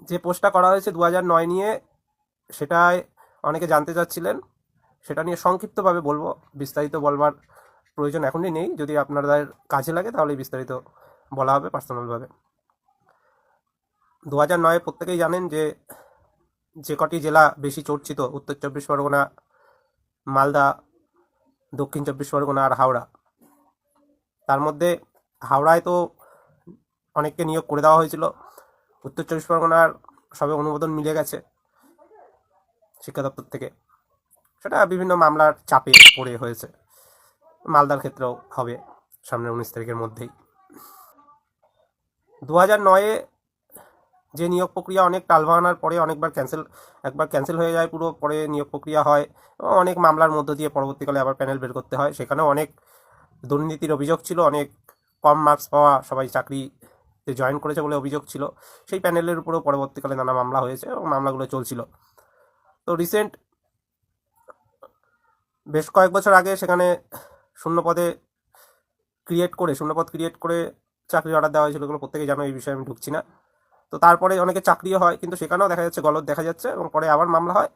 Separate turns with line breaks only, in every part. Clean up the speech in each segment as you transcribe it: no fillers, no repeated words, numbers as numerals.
যে পোস্টটা করা হয়েছে 2009 নিয়ে, সেটাই অনেকে জানতে চাচ্ছিলেন। সেটা নিয়ে সংক্ষিপ্তভাবে বলবো, বিস্তারিত বলবার প্রয়োজন এখনই নেই। যদি আপনাদের কাজে লাগে তাহলে বিস্তারিত বলা হবে পার্সোনালভাবে। 2009 প্রত্যেকেই জানেন যে যে কটি জেলা বেশি চর্চিত, উত্তর চব্বিশ পরগনা, মালদা, দক্ষিণ চব্বিশ পরগনা আর হাওড়া। তার মধ্যে হাওড়ায় তো অনেককে নিয়োগ করে দেওয়া হয়েছিল। উত্তর চব্বিশ পরগনার সবে অনুমোদন মিলে গেছে শিক্ষা দপ্তর থেকে, সেটা বিভিন্ন মামলার চাপে পড়ে হয়েছে। মালদার ক্ষেত্রেও হবে সামনের 19 তারিখের মধ্যেই। 2009-এ যে নিয়োগ প্রক্রিয়া অনেক টালবাহানার পরে একবার ক্যান্সেল হয়ে যায় পুরো, পরে নিয়োগ প্রক্রিয়া হয়, অনেক মামলার মধ্য দিয়ে পরবর্তীকালে আবার প্যানেল বের করতে হয়। সেখানেও অনেক দুর্নীতির অভিযোগ ছিল, অনেক কম মার্কস পাওয়া সবাই চাকরিতে জয়েন করেছে বলে অভিযোগ ছিল। সেই প্যানেলের উপরেও পরবর্তীকালে নানা মামলা হয়েছে এবং মামলাগুলো চলছিল। তো রিসেন্ট বেশ কয়েক বছর আগে সেখানে শূন্যপদ ক্রিয়েট করে চাকরির অর্ডার দেওয়া হয়েছিল। এগুলো প্রত্যেকেই জানো, এই বিষয়ে আমি ঢুকছি না। তো তারপরে অনেকে চাকরিও হয়, কিন্তু সেখানেও দেখা যাচ্ছে গলদ দেখা যাচ্ছে এবং পরে আবার মামলা হয়।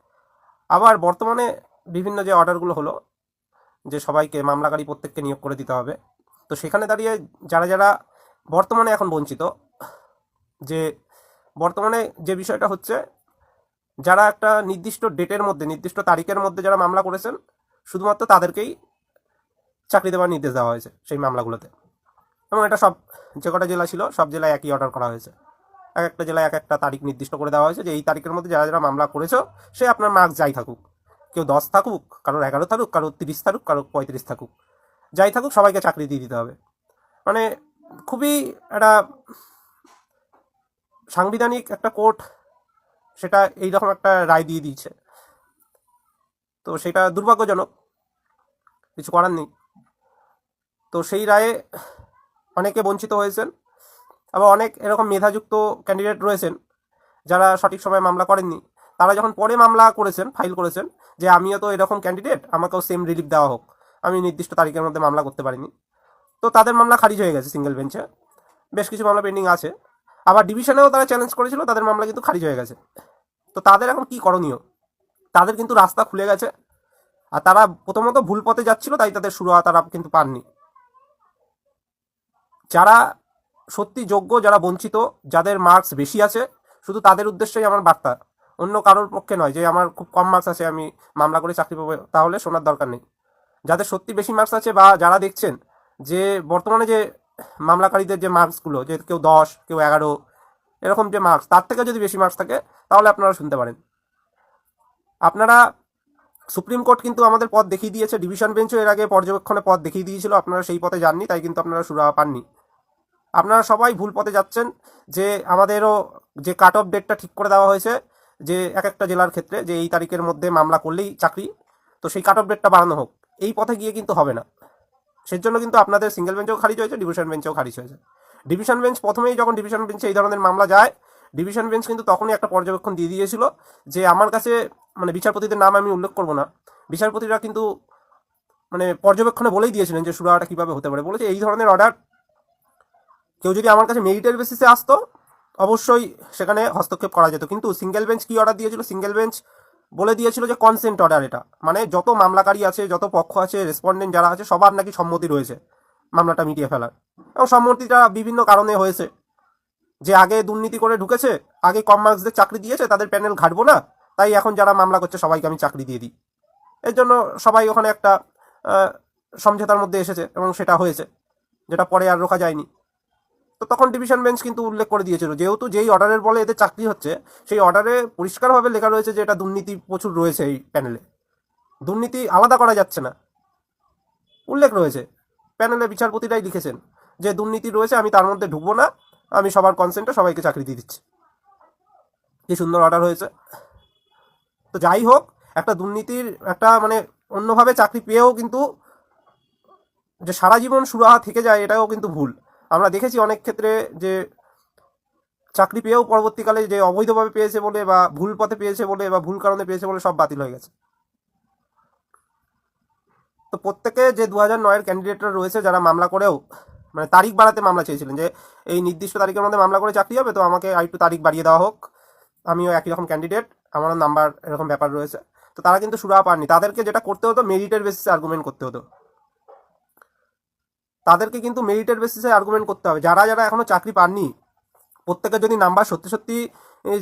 আবার বর্তমানে বিভিন্ন যে অর্ডারগুলো হলো যে সবাইকে মামলাকারী প্রত্যেককে নিয়োগ করে দিতে হবে, তো সেখানে দাঁড়িয়ে যারা যারা বর্তমানে এখন বঞ্চিত, যে বর্তমানে যে বিষয়টা হচ্ছে, যারা একটা নির্দিষ্ট ডেটের মধ্যে, নির্দিষ্ট তারিখের মধ্যে যারা মামলা করেছেন, শুধুমাত্র তাদেরকেই চাকরি দেওয়ার নির্দেশ দেওয়া হয়েছে সেই মামলাগুলোতে। এবং এটা সব যে কটা জেলা ছিল সব জেলায় একই অর্ডার করা হয়েছে। এক একটা জেলায় এক একটা তারিখ নির্দিষ্ট করে দেওয়া হয়েছে যে এই তারিখের মধ্যে যারা যারা মামলা করেছো, সে আপনার মার্কস যাই থাকুক, কেউ 10 থাকুক, কারোর 11 থাকুক, কারোর 30 থাকুক, কারোর 35 থাকুক, যাই থাকুক সবাইকে চাকরি দিয়ে দিতে হবে। মানে খুবই একটা সাংবিধানিক একটা কোর্ট সেটা এইরকম একটা রায় দিয়ে দিয়েছে। তো সেটা দুর্ভাগ্যজনক, কিছু করার নেই। তো সেই রায়ে অনেকে বঞ্চিত হয়েছেন। আবার অনেক এরকম মেধাযুক্ত ক্যান্ডিডেট রয়েছেন যারা সঠিক সময়ে মামলা করেননি। তারা যখন পরে মামলা করেছেন, ফাইল করেছেন যে আমিও তো এরকম ক্যান্ডিডেট, আমাকেও সেম রিলিফ দেওয়া হোক, আমি নির্দিষ্ট তারিখের মধ্যে মামলা করতে পারিনি, তো তাদের মামলা খারিজ হয়ে গেছে সিঙ্গেল বেঞ্চে। বেশ কিছু মামলা পেন্ডিং আছে। আবার ডিভিশনেও তারা চ্যালেঞ্জ করেছিল, তাদের মামলা কিন্তু খারিজ হয়ে গেছে। তো তাদের এখন কি করণীয়? তাদের কিন্তু রাস্তা খুলে গেছে। আর তারা প্রথমত ভুল পথে যাচ্ছিল, তাই তাদের সুরাহা তারা কিন্তু পাননি। যারা সত্যি যোগ্য, যারা বঞ্চিত, যাদের মার্কস বেশি আছে, শুধু তাদের উদ্দেশ্যেই আমার বার্তা, অন্য কারোর পক্ষে নয় যে আমার খুব কম মার্কস আছে আমি মামলা করে চাকরি পাবো, তাহলে শোনার দরকার নেই। যাদের সত্যি বেশি মার্কস আছে, বা যারা দেখছেন যে বর্তমানে যে মামলাকারীদের যে মার্কসগুলো, যে কেউ 10, কেউ 11, এরকম যে মার্কস, তার থেকে যদি বেশি মার্কস থাকে, তাহলে আপনারা শুনতে পারেন। আপনারা সুপ্রিম কোর্ট কিন্তু আমাদের পথ দেখিয়ে দিয়েছে, ডিভিশন বেঞ্চও এর আগে পর্যবেক্ষণে পথ দেখিয়ে দিয়েছিল, আপনারা সেই পথে যাননি, তাই কিন্তু আপনারা সুরাহা পাননি। আপনারা সবাই ভুল পথে যাচ্ছেন। যে আমাদেরও যে কাট অফ ডেটটা ঠিক করে দেওয়া হয়েছে, যে এক একটা জেলার ক্ষেত্রে যে এই তারিখের মধ্যে মামলা করলেই চাকরি, তো সেই কাট অফ ডেটটা বাড়ানো হোক, এই পথে গিয়ে কিন্তু হবে না। সেজন্য কিন্তু আপনাদের সিঙ্গেল বেঞ্চেও খারিজ হয়েছে, ডিভিশন বেঞ্চেও খারিজ হয়েছে। ডিভিশন বেঞ্চ প্রথমেই যখন ডিভিশন বেঞ্চে এই ধরনের মামলা যায়, ডিভিশন বেঞ্চ কিন্তু তখনই একটা পর্যবেক্ষণ দিয়ে দিয়েছিল যে আমার কাছে, মানে বিচারপতিদের নাম আমি উল্লেখ করবো না, বিচারপতিরা কিন্তু মানে পর্যবেক্ষণে বলেই দিয়েছিলেন যে সুরাহাটা কীভাবে হতে পারে। বলেছে এই ধরনের অর্ডার কেউ যদি আমার কাছে মেরিটের বেসিসে আসতো, অবশ্যই সেখানে হস্তক্ষেপ করা যেত। কিন্তু সিঙ্গেল বেঞ্চ কি অর্ডার দিয়েছিল? সিঙ্গেল বেঞ্চ বলে দিয়েছিল যে কনসেন্ট অর্ডার। এটা মানে যত মামলাকারী আছে, যত পক্ষ আছে, রেসপন্ডেন্ট যারা আছে, সবার নাকি সম্মতি রয়েছে মামলাটা মিটিয়ে ফেলার। এবং সম্মতিটা বিভিন্ন কারণে হয়েছে, যে আগে দুর্নীতি করে ঢুকেছে, আগে কম মার্কসদের চাকরি দিয়েছে, তাদের প্যানেল ঘাটবো না, তাই এখন যারা মামলা করছে সবাইকে আমি চাকরি দিয়ে দিই। এর জন্য সবাই ওখানে একটা সমঝোতার মধ্যে এসেছে এবং সেটা হয়েছে, যেটা পরে আর রোকা যায়নি। তো তখন ডিভিশন বেঞ্চ কিন্তু উল্লেখ করে দিয়েছিল, যেহেতু যেই অর্ডারের বলে এদের চাকরি হচ্ছে, সেই অর্ডারে পরিষ্কারভাবে লেখা রয়েছে যে এটা দুর্নীতি প্রচুর রয়েছে, এই প্যানেলে দুর্নীতি আলাদা করা যাচ্ছে না, উল্লেখ রয়েছে। প্যানেলে বিচারপতিরাই লিখেছেন যে দুর্নীতি রয়েছে, আমি তার মধ্যে ঢুকবো না, আমি সবার কনসেন্টে সবাইকে চাকরি দিয়ে দিচ্ছি। কি সুন্দর অর্ডার হয়েছে। তো যাই হোক, একটা দুর্নীতির একটা মানে অন্যভাবে চাকরি পেয়েও কিন্তু যে সারা জীবন সুরাহা থেকে যায়, এটাও কিন্তু ভুল। আমরা দেখেছি অনেক ক্ষেত্রে যে চাকরি পেয়েও পরবর্তীকালে যে অবৈধভাবে পেয়েছে বলে, বা ভুল পথে পেয়েছে বলে, বা ভুল কারণে পেয়েছে বলে সব বাতিল হয়ে গেছে। তো প্রত্যেকে যে 2009-এর ক্যান্ডিডেটরা রয়েছে, যারা মামলা করেও মানে তারিখ বাড়াতে মামলা চেয়েছিলেন, যে এই নির্দিষ্ট তারিখের মধ্যে মামলা করে চাকরি হবে, তো আমাকে আর একটু তারিখ বাড়িয়ে দেওয়া হোক, আমিও একই রকম ক্যান্ডিডেট, আমারও নাম্বার এরকম ব্যাপার রয়েছে। তো তারা কিন্তু সুরাহা পাননি। তাদেরকে যেটা করতে হতো মেরিটের বেসিসে আর্গুমেন্ট করতে হতো, তাদেরকে কিন্তু মেরিটের বেসিসে আর্গুমেন্ট করতে হবে। যারা যারা এখনো চাকরি পাননি, প্রত্যেকের যদি নাম্বার সত্যি সত্যি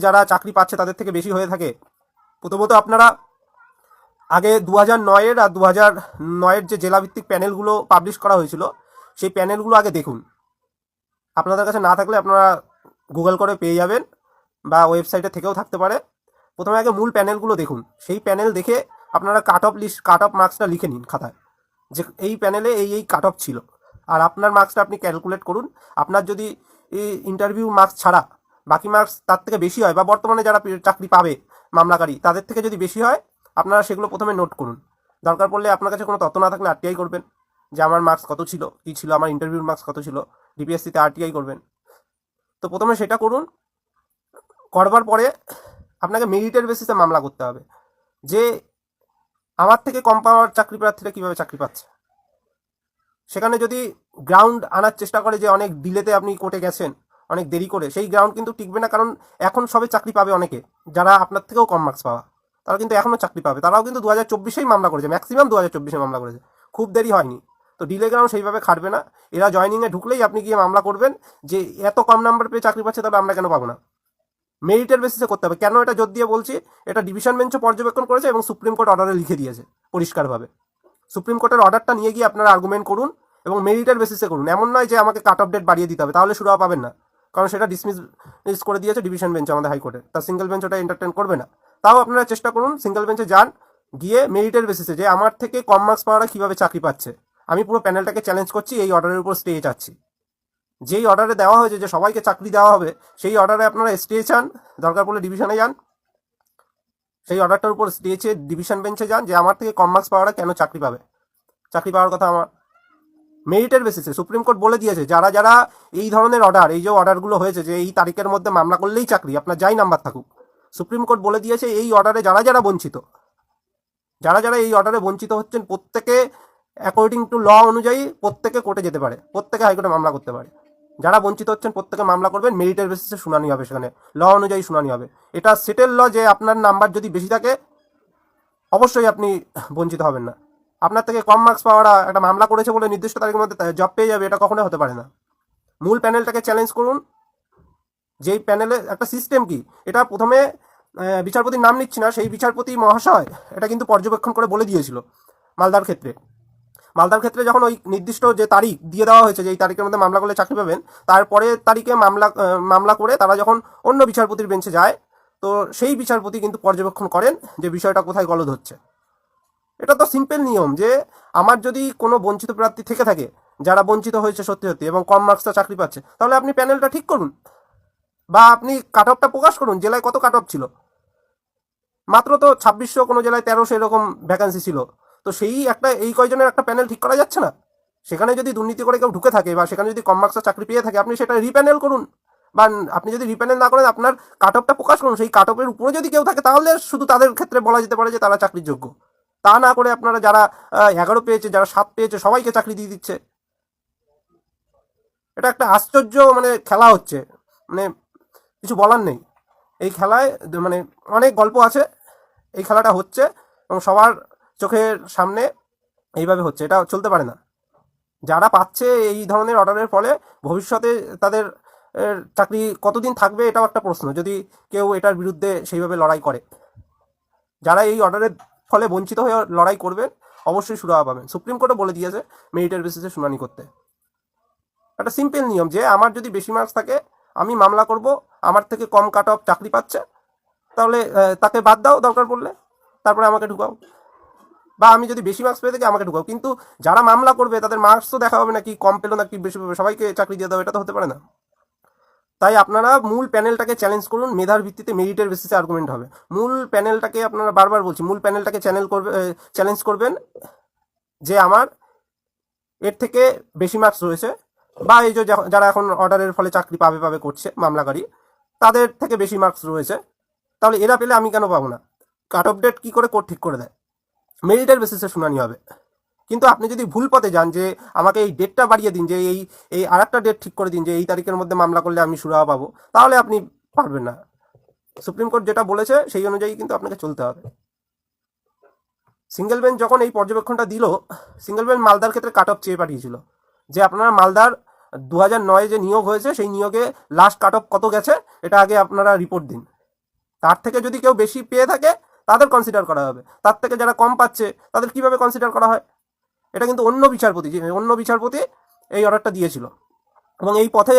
যারা চাকরি পাচ্ছে তাদের থেকে বেশি হয়ে থাকে, প্রথমত আপনারা আগে 2009-এর আর 2009-এর যে জেলাভিত্তিক প্যানেলগুলো পাবলিশ করা হয়েছিল সেই প্যানেলগুলো আগে দেখুন। আপনাদের কাছে না থাকলে আপনারা গুগল করে পেয়ে যাবেন বা ওয়েবসাইটে থেকেও থাকতে পারে। প্রথমে আগে মূল প্যানেলগুলো দেখুন, সেই প্যানেল দেখে আপনারা কাট অফ মার্কসটা লিখে নিন খাতায়, যে এই প্যানেলে এই কাট অফ ছিল, আর আপনার মার্কসটা আপনি ক্যালকুলেট করুন। আপনার যদি এই ইন্টারভিউ মার্কস ছাড়া বাকি মার্কস তার থেকে বেশি হয়, বা বর্তমানে যারা চাকরি পাবে মামলাকারী তাদের থেকে যদি বেশি হয়, আপনারা সেগুলো প্রথমে নোট করুন। দরকার পড়লে আপনার কাছে কোনো তথ্য না থাকলে আরটিআই করবেন, যে আমার মার্কস কত ছিল, কী ছিল, আমার ইন্টারভিউর মার্কস কত ছিল, ডিপিএসসিতে আরটিআই করবেন। তো প্রথমে সেটা করুন, করবার পরে আপনাকে মেরিটের বেসিসে মামলা করতে হবে, যে আমার থেকে কম পাওয়ার চাকরি প্রার্থীরা কীভাবে চাকরি পাচ্ছে। সেখানে যদি গ্রাউন্ড আনার চেষ্টা করে যে অনেক ডিলেতে আপনি কোর্টে গেছেন, অনেক দেরি করে, সেই গ্রাউন্ড কিন্তু টিকবে না। কারণ এখন সবে চাকরি পাবে অনেকে, যারা আপনার থেকেও কম মার্কস পাওয়া, তারা কিন্তু এখনও চাকরি পাবে। তারাও কিন্তু 2024-এই মামলা করেছে, ম্যাক্সিমাম 2024-এ মামলা করেছে, খুব দেরি হয়নি। তো ডিলে গ্রাউন্ড সেইভাবে খাটবে না। এরা জয়নিংয়ে ঢুকলেই আপনি গিয়ে মামলা করবেন যে এত কম নাম্বার পেয়ে চাকরি পাচ্ছে, তবে আমরা কেন পাবো না। মেরিটের বেসিসে করতে হবে। কেন এটা জোর দিয়ে বলছি, এটা ডিভিশন বেঞ্চও পর্যবেক্ষণ করেছে এবং সুপ্রিম কোর্ট অর্ডারে লিখে দিয়েছে পরিষ্কারভাবে। সুপ্রিম কোর্টের অর্ডারটা নিয়ে গিয়ে আপনারা আর্গুমেন্ট করুন এবং মেরিটের বেসিসে করুন। এমন নয় যে আমাকে কাট অফ ডেট বাড়িয়ে দিতে হবে, তাহলে সুরাহা পাবেন না, কারণ সেটা ডিসমিস করে দিয়েছে ডিভিশন বেঞ্চ আমাদের হাইকোর্টের। তা সিঙ্গেল বেঞ্চ ওটা এন্টারটেন করবে না। তাও আপনারা চেষ্টা করুন, সিঙ্গেল বেঞ্চে যান, গিয়ে মেরিটের বেসিসে যে আমার থেকে কম মার্কস পাওয়ারা কীভাবে চাকরি পাচ্ছে, আমি পুরো প্যানেলটাকে চ্যালেঞ্জ করছি, এই অর্ডারের উপর স্টে চাচ্ছি। যেই অর্ডারে দেওয়া হয়েছে যে সবাইকে চাকরি দেওয়া হবে, সেই অর্ডারে আপনারা স্টে চান, দরকার পড়লে ডিভিশনে যান, সেই অর্ডারটার উপর স্টে চেয়ে ডিভিশন বেঞ্চে যান যে আমার থেকে কম মার্কস পাওয়ারা কেন চাকরি পাবে। চাকরি পাওয়ার কথা আমার মেরিটের বেসিসে সুপ্রিম কোর্ট বলে দিয়েছে, যারা যারা এই ধরনের অর্ডার, এই যে অর্ডারগুলো হয়েছে যে এই তারিখের মধ্যে মামলা করলেই চাকরি, আপনার যাই নাম্বার থাকুক, সুপ্রিম কোর্ট বলে দিয়েছে এই অর্ডারে যারা যারা বঞ্চিত, যারা যারা এই অর্ডারে বঞ্চিত হচ্ছেন, প্রত্যেকে অ্যাকর্ডিং টু ল অনুযায়ী প্রত্যেকে কোর্টে যেতে পারে, প্রত্যেকে হাইকোর্টে মামলা করতে পারে। যারা বঞ্চিত হচ্ছেন প্রত্যেকে মামলা করবেন, মেরিটের বেসিসে শুনানি হবে, সেখানে ল অনুযায়ী শুনানি হবে। এটা সেটেল ল যে আপনার নাম্বার যদি বেশি থাকে অবশ্যই আপনি বঞ্চিত হবেন না। আপনার থেকে কম মার্কস পাওয়ারা একটা মামলা করেছে বলে নির্দিষ্ট তারিখের মধ্যে জব পেয়ে যাবে, এটা কখনোই হতে পারে না। মূল প্যানেলটাকে চ্যালেঞ্জ করুন। যেই প্যানেলে একটা সিস্টেম কি, এটা প্রথমে বিচারপতির নাম নিচ্ছি না, সেই বিচারপতি মহাশয় এটা কিন্তু পর্যবেক্ষণ করে বলে দিয়েছিল মালদার ক্ষেত্রে যখন ওই নির্দিষ্ট যে তারিখ দিয়ে দেওয়া হয়েছে যে এই তারিখের মধ্যে মামলা করলে চাকরি পাবেন, তারপরের তারিখে মামলা করে তারা যখন অন্য বিচারপতির বেঞ্চে যায়, তো সেই বিচারপতি কিন্তু পর্যবেক্ষণ করেন যে বিষয়টা কোথায় গলদ হচ্ছে। এটা তো সিম্পল নিয়ম যে আমার যদি কোনো বঞ্চিত প্রার্থী থেকে থাকে, যারা বঞ্চিত হয়েছে সত্যি সত্যি এবং কম মার্কসটা চাকরি পাচ্ছে, তাহলে আপনি প্যানেলটা ঠিক করুন, বা আপনি কাট অফটা প্রকাশ করুন, জেলায় কত কাট অফ ছিল। মাত্র তো 2600, কোনো জেলায় 1300 এরকম ভ্যাকান্সি ছিল। তো সেই একটা এই কয়জনের একটা প্যানেল ঠিক করা যাচ্ছে না? সেখানে যদি দুর্নীতি করে কেউ ঢুকে থাকে বা সেখানে যদি কম মার্কসের চাকরি পেয়ে থাকে, আপনি সেটা রিপ্যানেল করুন, বা আপনি যদি রিপ্যানেল না করেন আপনার কাট অফটা প্রকাশ করুন। সেই কাট অফের উপরে যদি কেউ থাকে তাহলে শুধু তাদের ক্ষেত্রে বলা যেতে পারে যে তারা চাকরির যোগ্য। তা না করে আপনারা যারা 11 পেয়েছে, যারা 7 পেয়েছে, সবাইকে চাকরি দিয়ে দিচ্ছে। এটা একটা আশ্চর্য খেলা হচ্ছে, কিছু বলার নেই। এই খেলায় অনেক গল্প আছে, এই খেলাটা হচ্ছে এবং সবার চোখের সামনে এইভাবে হচ্ছে, এটা চলতে পারে না। যারা পাচ্ছে এই ধরনের অর্ডারের ফলে ভবিষ্যতে তাদের চাকরি কতদিন থাকবে এটাও একটা প্রশ্ন, যদি কেউ এটার বিরুদ্ধে সেইভাবে লড়াই করে। যারা এই অর্ডারের ফলে বঞ্চিত হয়ে লড়াই করবেন অবশ্যই সুরাহা পাবেন। সুপ্রিম কোর্টও বলে দিয়েছে মেরিটের বেসিসে শুনানি করতে। একটা সিম্পল নিয়ম যে আমার যদি বেশি মার্কস থাকে আমি মামলা করব, আমার থেকে কম কাট অফ চাকরি পাচ্ছে, তাহলে তাকে বাদ দাও দরকার পড়লে, তারপরে আমাকে ঢুকাও, বা আমি যদি বেশি মার্কস পেয়ে থাকি আমাকে ঢুকাও। কিন্তু যারা মামলা করবে তাদের মার্কস তো দেখা হবে না, কি কম পেলো না কি বেশি পেলো, সবাইকে চাকরি দিয়ে দাও, এটা তো হতে পারে না। তাই আপনারা মূল প্যানেলটাকে চ্যালেঞ্জ করুন, মেধার ভিত্তিতে মেরিটের বেসিসে আর্গুমেন্ট হবে। মূল প্যানেলটাকে আপনারা বারবার বলছি, মূল প্যানেলটাকে চ্যালেঞ্জ করবেন যে আমার এর থেকে বেশি মার্কস রয়েছে, বা এই যে যারা এখন অর্ডারের ফলে চাকরি পাবে করছে মামলাকারী, তাদের থেকে বেশি মার্কস রয়েছে, তাহলে এরা পেলে আমি কেন পাবো না? কাট অফ ডেট কী করে কোর্ট ঠিক করে দেয়? মেরিটের বেসিসে শুনানি হবে। কিন্তু আপনি যদি ভুল পথে যান যে আমাকে এই ডেটটা বাড়িয়ে দিন, যে এই আর একটা ডেট ঠিক করে দিন যে এই তারিখের মধ্যে মামলা করলে আমি সুরাহা পাবো, তাহলে আপনি পারবেন না। সুপ্রিম কোর্ট যেটা বলেছে সেই অনুযায়ী কিন্তু আপনাকে চলতে হবে। সিঙ্গেল বেঞ্চ যখন এই পর্যবেক্ষণটা দিল, সিঙ্গেল বেঞ্চ মালদার ক্ষেত্রে কাট অফ চেয়ে পাঠিয়েছিল যে আপনারা মালদার 2009 যে নিয়োগ হয়েছে সেই নিয়োগে লাস্ট কাট অফ কত গেছে এটা আগে আপনারা রিপোর্ট দিন। তার থেকে যদি কেউ বেশি পেয়ে থাকে তাদের কনসিডার করা হবে, তার থেকে যারা কম পাচ্ছে তাদের কিভাবে কনসিডার করা হয়। এটা কিন্তু অন্য বিচারপতি এই অর্ডারটা দিয়েছিল, এবং এই পথে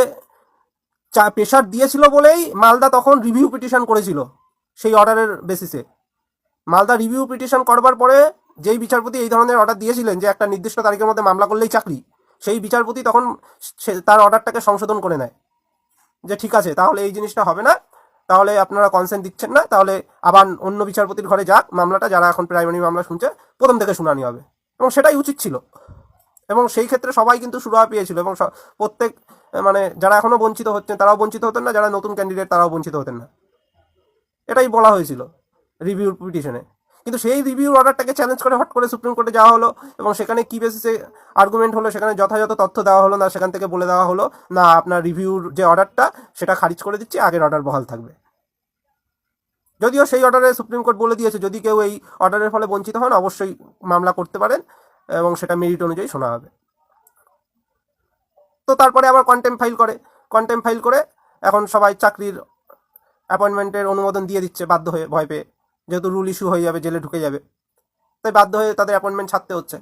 প্রেশার দিয়েছিল বলেই মালদা তখন রিভিউ পিটিশন করেছিল সেই অর্ডারের বেসিসে। মালদা রিভিউ পিটিশন করবার পরে যেই বিচারপতি এই ধরনের অর্ডার দিয়েছিলেন যে একটা নির্দিষ্ট তারিখের মধ্যে মামলা করলেই চাকরি, সেই বিচারপতি তখন তার অর্ডারটাকে সংশোধন করে নেয় যে ঠিক আছে তাহলে এই জিনিসটা হবে না, তাহলে আপনারা কনসেন্ট দিচ্ছেন না, তাহলে আবার অন্য বিচারপতির ঘরে যাক মামলাটা, যারা এখন প্রাইমারি মামলা শুনছে প্রথম থেকে শুনানি হবে, এবং সেটাই উচিত ছিল। এবং সেই ক্ষেত্রে সবাই কিন্তু সুরাহা পেয়েছিল, এবং প্রত্যেক মানে যারা এখনো বঞ্চিত হচ্ছেন তারাও বঞ্চিত হতেন না, যারা নতুন ক্যান্ডিডেট তারাও বঞ্চিত হতেন না, এটাই বলা হয়েছিল রিভিউ পিটিশনে। কিন্তু সেই রিভিউ অর্ডারটাকে চ্যালেঞ্জ করে হট করে সুপ্রিম কোর্টে যাওয়া হলো, এবং সেখানে কি বেসিসে আর্গুমেন্ট হলো, সেখানে যথাযথ তথ্য দেওয়া হলো না, সেখান থেকে বলে দেওয়া হলো না আপনার রিভিউর যে অর্ডারটা সেটা খারিজ করে দিচ্ছি, আগের অর্ডার বহাল থাকবে। যদিও সেই অর্ডারে সুপ্রিম কোর্ট বলে দিয়েছে যদি কেউ এই অর্ডারের ফলে বঞ্চিত হন অবশ্যই মামলা করতে পারেন এবং সেটা মেরিট অনুযায়ী শোনা হবে। তো তারপরে আবার কন্টেম্প ফাইল করে এখন সবাই চাকরির অ্যাপয়েন্টমেন্টের অনুমোদন দিয়ে দিচ্ছে বাধ্য হয়ে, ভয় পেয়ে, যেহেতু রুল ইস্যু হয়ে যাবে, জেলে ঢুকে যাবে, তাই বাধ্য হয়ে তাদের অ্যাপয়েন্টমেন্ট ছাড়তে হচ্ছে।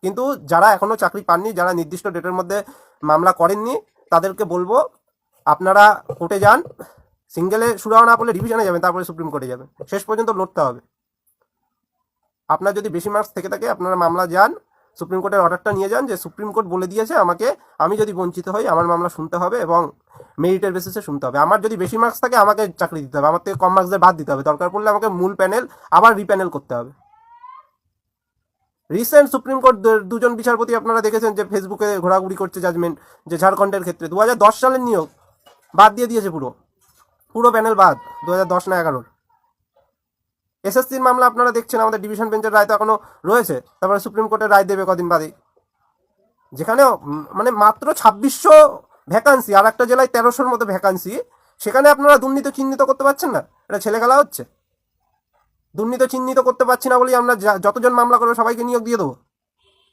কিন্তু যারা এখনও চাকরি পাননি, যারা নির্দিষ্ট ডেটের মধ্যে মামলা করেননি, তাদেরকে বলবো আপনারা কোর্টে যান, সিঙ্গেলে সুরাহা না পড়লে ডিভিশনে যাবেন, তারপরে সুপ্রিম কোর্টে যাবেন, শেষ পর্যন্ত লড়তে হবে। আপনার যদি বেশি মার্কস থেকে থাকে আপনারা মামলা যান, সুপ্রিম কোর্টের অর্ডারটা নিয়ে যান যে সুপ্রিম কোর্ট বলে দিয়েছে আমাকে, আমি যদি বঞ্চিত হই আমার মামলা শুনতে হবে এবং মেরিটের বেসিসে শুনতে হবে। আমার যদি বেশি মার্কস থাকে আমাকে চাকরি দিতে হবে, আমার থেকে কম মার্কসদের বাদ দিতে হবে, দরকার পড়লে আমাকে মূল প্যানেল আবার রিপ্যানেল করতে হবে। রিসেন্ট সুপ্রিম কোর্ট দুজন বিচারপতি আপনারা দেখেছেন যে ফেসবুকে ঘোরাঘুরি করছে জাজমেন্ট, যে ঝাড়খণ্ডের ক্ষেত্রে 2010 সালের নিয়োগ বাদ দিয়ে দিয়েছে, পুরো প্যানেল বাদ, 2010 না 11। এসএসসির মামলা আপনারা দেখছেন, আমাদের ডিভিশন বেঞ্চের রায় তো এখনো রয়েছে, তারপরে সুপ্রিম কোর্টের রায় দেবে কদিন বাদে, যেখানে মানে মাত্র 2600 ভ্যাকান্সি, আর একটা জেলায় 1300-র মতো ভ্যাকান্সি, সেখানে আপনারা দুর্নীতি চিহ্নিত করতে পারছেন না। এটা ছেলে খেলা হচ্ছে। দুর্নীতি চিহ্নিত করতে পারছি না বলেই আমরা যতজন মামলা করবো সবাইকে নিয়োগ দিয়ে দেবো।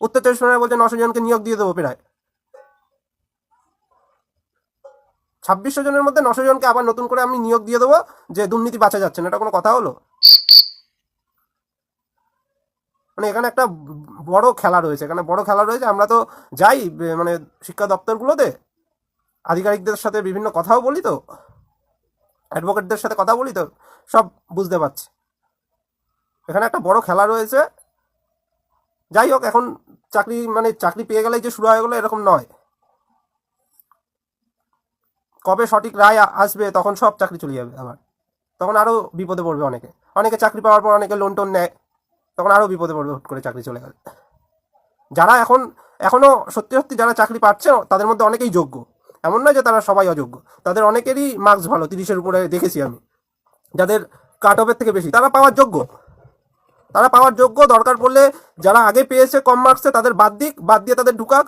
উত্তর 24 পরগনা বলছে 900 জনকে নিয়োগ দিয়ে দেবো, প্রায় 2600 জনের মধ্যে 900 জনকে আবার নতুন করে আমি নিয়োগ দিয়ে দেবো যে দুর্নীতি বাঁচা যাচ্ছে না। এটা কোনো কথা হলো? মানে এখানে একটা বড় খেলা রয়েছে, আমরা তো যাই মানে শিক্ষা দপ্তরগুলোতে আধিকারিকদের সাথে বিভিন্ন কথাও বলি, তো অ্যাডভোকেটদের সাথে কথা বলি, তো সব বুঝতে পারছি এখানে একটা বড় খেলা রয়েছে। যাই হোক, এখন চাকরি পেয়ে গেলেই যে শুরু হয়ে গেলো এরকম নয়। কবে সঠিক রায় আসবে তখন সব চাকরি চলে যাবে, আবার তখন আরও বিপদে পড়বে অনেকে চাকরি পাওয়ার পর অনেকে লোন টোন নেয়, তখন আরও বিপদে পড়বে হুট করে চাকরি চলে গেলে। যারা এখনও সত্যি যারা চাকরি পাচ্ছে তাদের মধ্যে অনেকেই যোগ্য, এমন নয় যে তারা সবাই অযোগ্য, তাদের অনেকেরই মার্কস ভালো, 30-এর উপরে দেখেছি আমি, যাদের কাট অফের থেকে বেশি, তারা পাওয়ার যোগ্য। দরকার পড়লে যারা আগে পেয়েছে কম মার্কসে তাদের বাদ দিয়ে তাদের ঢুকাক,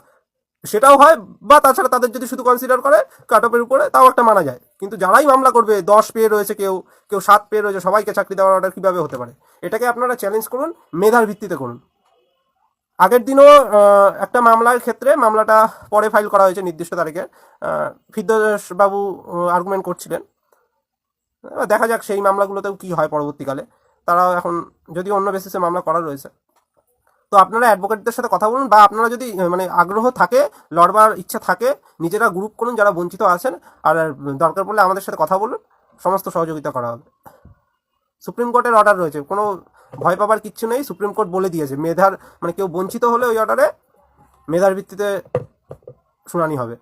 সেটাও হয়, বা তাছাড়া তাদের যদি শুধু কনসিডার করে কাট অফের উপরে, তাও একটা মানা যায়। কিন্তু যারাই মামলা করবে 10 পেয়ে রয়েছে, কেউ 7 পেয়ে রয়েছে, সবাইকে চাকরি দেওয়ার অর্ডার কীভাবে হতে পারে? এটাকে আপনারা চ্যালেঞ্জ করুন, মেধার ভিত্তিতে করুন। আগের দিনও একটা মামলার ক্ষেত্রে, মামলাটা পরে ফাইল করা হয়েছে নির্দিষ্ট তারিখে, ফিরদৌস বাবু আর্গুমেন্ট করছিলেন, দেখা যাক সেই মামলাগুলোতেও কি হয় পরবর্তীকালে। তারাও এখন যদি অন্য বেসিসে মামলা করা রয়েছে, তো আপনারা অ্যাডভোকেটদের সাথে কথা বলুন, বা আপনারা যদি মানে আগ্রহ থাকে, লড়বার ইচ্ছা থাকে, নিজেরা গ্রুপ করুন যারা বঞ্চিত আছেন, আর দরকার পড়লে আমাদের সাথে কথা বলুন, সমস্ত সহযোগিতা করা হবে। সুপ্রিম কোর্টের অর্ডার রয়েছে, কোনো ভয় পাবার কিচ্ছু নেই। সুপ্রিম কোর্ট বলে দিয়েছে মেধার মানে কেউ বঞ্চিত হলে ওই অর্ডারে মেধার ভিত্তিতে শুনানি হবে।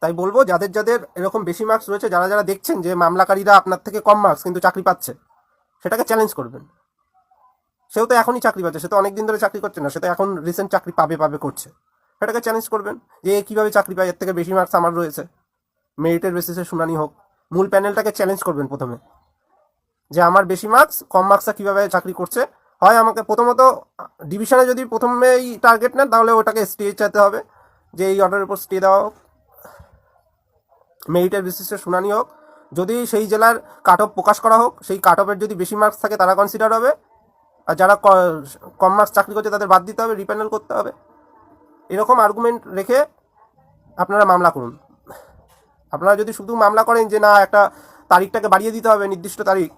তাই বলবো যাদের এরকম বেশি মার্কস রয়েছে, যারা দেখছেন যে মামলাকারীরা আপনার থেকে কম মার্কস কিন্তু চাকরি পাচ্ছে, সেটাকে চ্যালেঞ্জ করবেন। সেও তো এখনই চাকরি পাচ্ছে, সে তো অনেকদিন ধরে চাকরি করছে না, সে তো এখন রিসেন্ট চাকরি পাবে করছে। সেটাকে চ্যালেঞ্জ করবেন যে কীভাবে চাকরি পায়, এর থেকে বেশি মার্কস আমার রয়েছে, মেরিটের বেসিসে শুনানি হোক। মূল প্যানেলটাকে চ্যালেঞ্জ করবেন প্রথমে, যে আমার বেশি মার্কস, কম মার্কসটা কীভাবে চাকরি করছে। হয় আমাকে প্রথমত ডিভিশনে যদি প্রথমেই টার্গেট নেন, তাহলে ওটাকে স্টে চাইতে হবে, যে এই অর্ডারের উপর স্টে দেওয়া হোক, মেরিটের বেসিসে শুনানি হোক। যদি সেই জেলার কাট অফ প্রকাশ করা হোক, সেই কাট অফের যদি বেশি মার্কস থাকে তারা কনসিডার হবে, আর যারা কম মার্কস চাকরি করছে তাদের বাদ দিতে হবে, রিপ্যানেল করতে হবে। এরকম আর্গুমেন্ট রেখে আপনারা মামলা করুন। আপনারা যদি শুধু মামলা করেন যে না একটা তারিখটাকে বাড়িয়ে দিতে হবে নির্দিষ্ট তারিখ,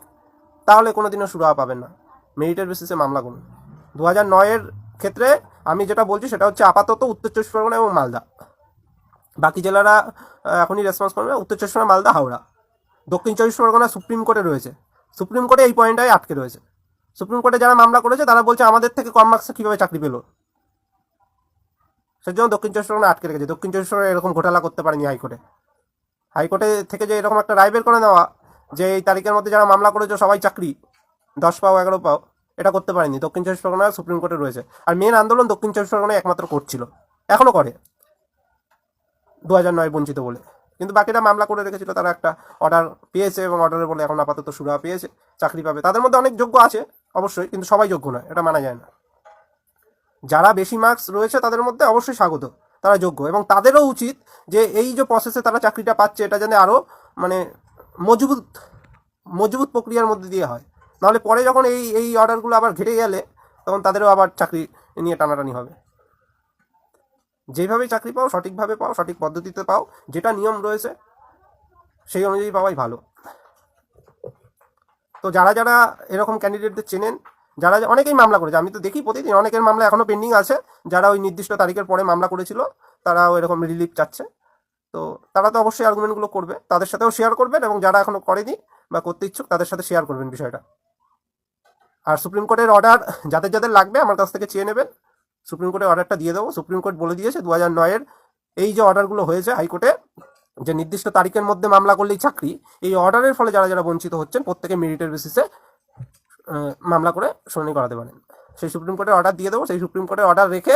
তাহলে কোনো দিনও সুরাহা পাবেন না। মেরিটের বেসিসে মামলা করুন। 2009-এর ক্ষেত্রে আমি যেটা বলছি সেটা হচ্ছে আপাতত উত্তর চব্বিশ পরগনা এবং মালদা। বাকি জেলারা এখনই রেসপন্স করবে। উত্তর চব্বিশ পরগনা, মালদা, হাওড়া। দক্ষিণ চব্বিশ পরগনা সুপ্রিম কোর্টে রয়েছে। সুপ্রিম কোর্টে এই পয়েন্টটাই আটকে রয়েছে। সুপ্রিম কোর্টে যারা মামলা করেছে তারা বলছে আমাদের থেকে কম মার্কসে কীভাবে চাকরি পেলো, সেজন্য দক্ষিণ চব্বিশ পরগনা আটকে রেখেছে। দক্ষিণ চব্বিশ পরগনা এরকম ঘোটালা করতে পারেনি হাইকোর্টে। হাইকোর্টে থেকে যে এরকম একটা রায় বের করে নেওয়া যে এই তারিখের মধ্যে যারা মামলা করেছে সবাই চাকরি 10 পাও 11 পাও, এটা করতে পারেনি। দক্ষিণ চব্বিশ পরগনা সুপ্রিম কোর্টে রয়েছে। আর মেন আন্দোলন দক্ষিণ চব্বিশ পরগনায় একমাত্র করছিল, এখনও করে 2009 বঞ্চিত বলে। কিন্তু বাকিরা মামলা করে রেখেছিল, তারা একটা অর্ডার পেয়েছে এবং অর্ডারের বলে এখন আপাতত সুরাহা পেয়েছে, চাকরি পাবে। তাদের মধ্যে অনেক যোগ্য আছে অবশ্যই, কিন্তু সবাই যোগ্য নয়, এটা মানা যায় না। যারা বেশি মার্কস রয়েছে তাদের মধ্যে অবশ্যই স্বাগত, তারা যোগ্য, এবং তাদেরও উচিত যে এই যে প্রসেসে তারা চাকরিটা পাচ্ছে এটা যেন আরও মানে মজবুত প্রক্রিয়ার মধ্যে দিয়ে হয়। নাহলে পরে যখন এই অর্ডারগুলো আবার ঘেটে গেলে তখন তাদেরও আবার চাকরি নিয়ে টানাটানি হবে। যেভাবে চাকরি পাও সঠিকভাবে পাও, সঠিক পদ্ধতিতে পাও, যেটা নিয়ম রয়েছে সেই অনুযায়ী পাওয়াই ভালো। তো যারা যারা এরকম ক্যান্ডিডেটদের চেনেন, যারা অনেকেই মামলা করেছে, আমি তো দেখি প্রতিদিন অনেকের মামলা এখনও পেন্ডিং আছে, যারা ওই নির্দিষ্ট তারিখের পরে মামলা করেছিল তারাও এরকম রিলিফ চাচ্ছে। তো তারা তো অবশ্যই আর্গুমেন্টগুলো করবে, তাদের সাথেও শেয়ার করবেন, এবং যারা এখনও করেনি বা করতে ইচ্ছুক তাদের সাথে শেয়ার করবেন বিষয়টা। আর সুপ্রিম কোর্টের অর্ডার যাদের যাদের লাগবে আমার কাছ থেকে চেয়ে নেবেন, সুপ্রিম কোর্টের অর্ডারটা দিয়ে দেবো। সুপ্রিম কোর্ট বলে দিয়েছে 2009-এর এই যে অর্ডারগুলো হয়েছে হাইকোর্টে, যে নির্দিষ্ট তারিখের মধ্যে মামলা করলেই চাকরি, এই অর্ডারের ফলে যারা যারা বঞ্চিত হচ্ছেন প্রত্যেকে মেরিটের বেসিসে মামলা করে শুনানি করাতে পারেন। সেই সুপ্রিম কোর্টের অর্ডার দিয়ে দেবো, সেই সুপ্রিম কোর্টের অর্ডার রেখে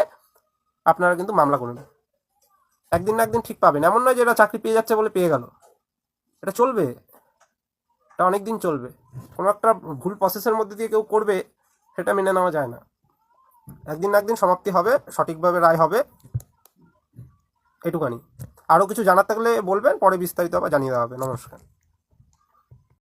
আপনারা কিন্তু মামলা করুন। একদিন না একদিন ঠিক পাবেন, এমন নয় যে এরা চাকরি পেয়ে যাচ্ছে বলে পেয়ে গেল। এটা চলবে, এটা অনেক দিন চলবে। কোনো একটা ভুল প্রসেসের মধ্যে দিয়ে কেউ করবে সেটা মেনে নেওয়া যায় না। একদিন না একদিন সমাপ্তি হবে, সঠিকভাবে রায় হবে, এটুকানি। আরও কিছু জানার থাকলে বলবেন, পরে বিস্তারিত আবার জানিয়ে দেওয়া হবে। নমস্কার।